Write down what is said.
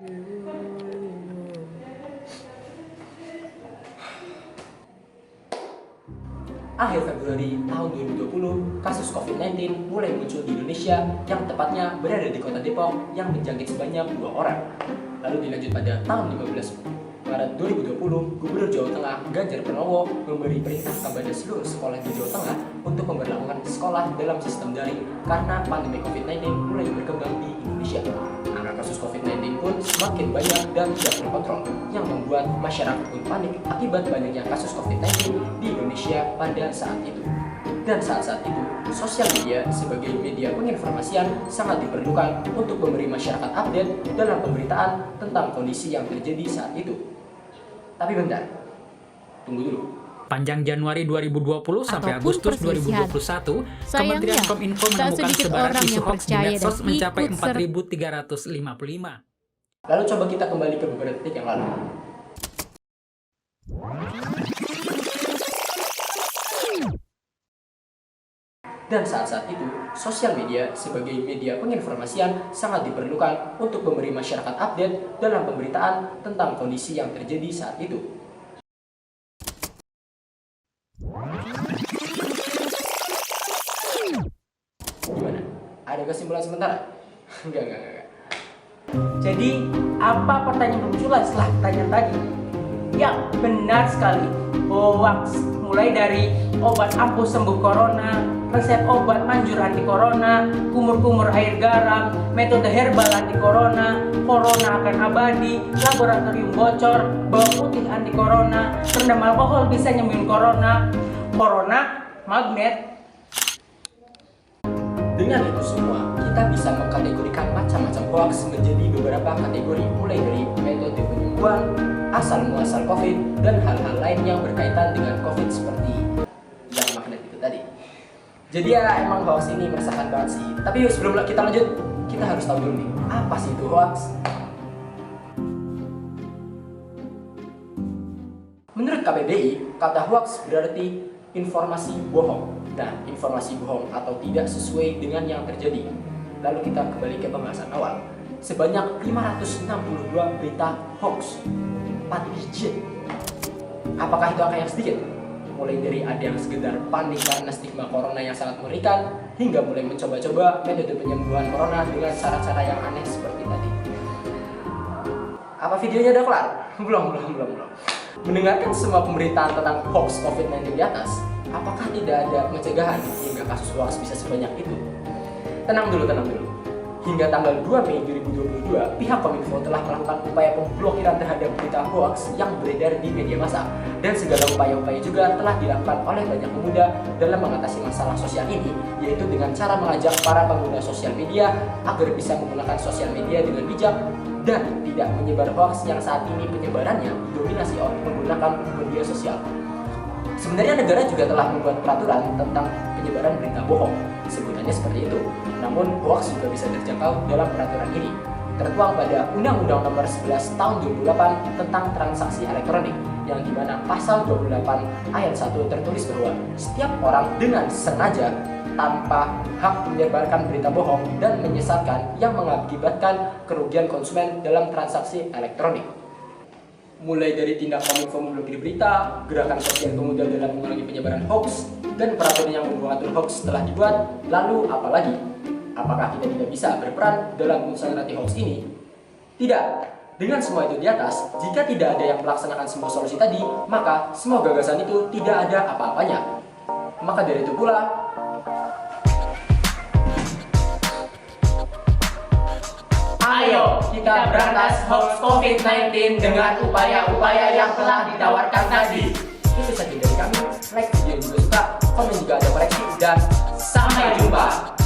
Akhir Februari tahun 2020, kasus COVID-19 mulai muncul di Indonesia, yang tepatnya berada di kota Depok yang menjangkit sebanyak 2 orang. Lalu dilanjut pada tahun 15 Maret 2020, Gubernur Jawa Tengah Ganjar Pranowo memberi perintah kepada seluruh sekolah di Jawa Tengah untuk memberlakukan sekolah dalam sistem daring karena pandemi COVID-19 mulai berkembang di Indonesia. Angka kasus COVID-19 pun semakin banyak dan tidak terkontrol, yang membuat masyarakat pun panik akibat banyaknya kasus COVID-19 di Indonesia pada saat itu. Dan saat-saat itu, sosial media sebagai media penginformasian sangat diperlukan untuk memberi masyarakat update dalam pemberitaan tentang kondisi yang terjadi saat itu. Tapi bentar, tunggu dulu. Panjang Januari 2020 sampai Agustus 2021, Kementerian Kominfo menemukan sebaran isu hoax di medsos mencapai 4.355. Lalu coba kita kembali ke beberapa detik yang lalu. Dan saat-saat itu, sosial media sebagai media penginformasian sangat diperlukan untuk memberi masyarakat update dalam pemberitaan tentang kondisi yang terjadi saat itu. Gimana? Ada kesimpulan sementara? Enggak. Jadi, apa pertanyaan bermunculan setelah pertanyaan tadi? Ya, benar sekali. Hoax mulai dari obat ampuh sembuh corona, resep obat manjur anti corona, kumur-kumur air garam, metode herbal anti corona, corona akan abadi, laboratorium bocor, bawang putih anti corona, rendam alkohol bisa nyembuhin corona, magnet. Dengan itu semua, kita bisa mengkategorikan macam-macam hoax menjadi beberapa kategori, mulai dari metode penyembuhan, asal-muasal COVID, dan hal-hal lain yang berkaitan dengan COVID seperti yang magnet itu tadi. Jadi ya emang hoax ini meresahkan banget sih. Tapi sebelum kita lanjut, kita harus tahu dulu nih, apa sih itu hoax? Menurut KBBI, kata hoax berarti informasi bohong. Nah, informasi bohong atau tidak sesuai dengan yang terjadi. Lalu kita kembali ke pembahasan awal. Sebanyak 562 berita hoax. 4 digit. Apakah itu angka yang sedikit? Mulai dari ada yang sekedar panik karena stigma corona yang sangat mengerikan, hingga mulai mencoba-coba metode penyembuhan corona dengan cara-cara yang aneh seperti tadi. Apa videonya udah kelar? Belum. Mendengarkan semua pemberitaan tentang hoax COVID-19 di atas, apakah tidak ada pencegahan hingga kasus hoax bisa sebanyak itu? Tenang dulu. Hingga tanggal 2 Mei 2022, pihak Kominfo telah melakukan upaya pemblokiran terhadap berita hoax yang beredar di media massa. Dan segala upaya-upaya juga telah dilakukan oleh banyak pemuda dalam mengatasi masalah sosial ini, yaitu dengan cara mengajak para pengguna sosial media agar bisa menggunakan sosial media dengan bijak dan tidak menyebar hoax yang saat ini penyebarannya didominasi oleh menggunakan media sosial. Sebenarnya negara juga telah membuat peraturan tentang penyebaran berita bohong, sebutannya seperti itu. Namun hoax juga bisa terjangkau dalam peraturan ini, tertuang pada Undang-Undang Nomor 11 Tahun 2008 tentang transaksi elektronik, yang dimana pasal 28 ayat 1 tertulis bahwa setiap orang dengan sengaja tanpa hak menyebarkan berita bohong dan menyesatkan yang mengakibatkan kerugian konsumen dalam transaksi elektronik. Mulai dari tindak Kominfo memblokir berita, gerakan sosial pemuda dalam mengurangi penyebaran hoax, dan peraturan yang mengatur hoax telah dibuat. Lalu apalagi? Apakah kita tidak bisa berperan dalam pengusahaan anti hoax ini? Tidak. Dengan semua itu di atas, jika tidak ada yang melaksanakan semua solusi tadi, maka semua gagasan itu tidak ada apa-apanya. Maka dari itu pula, Ayo kita berantas hoax COVID-19 dengan upaya-upaya yang telah ditawarkan tadi. itu saja dari kami. Like video juga suka, komen juga ada koreksi, dan sampai jumpa.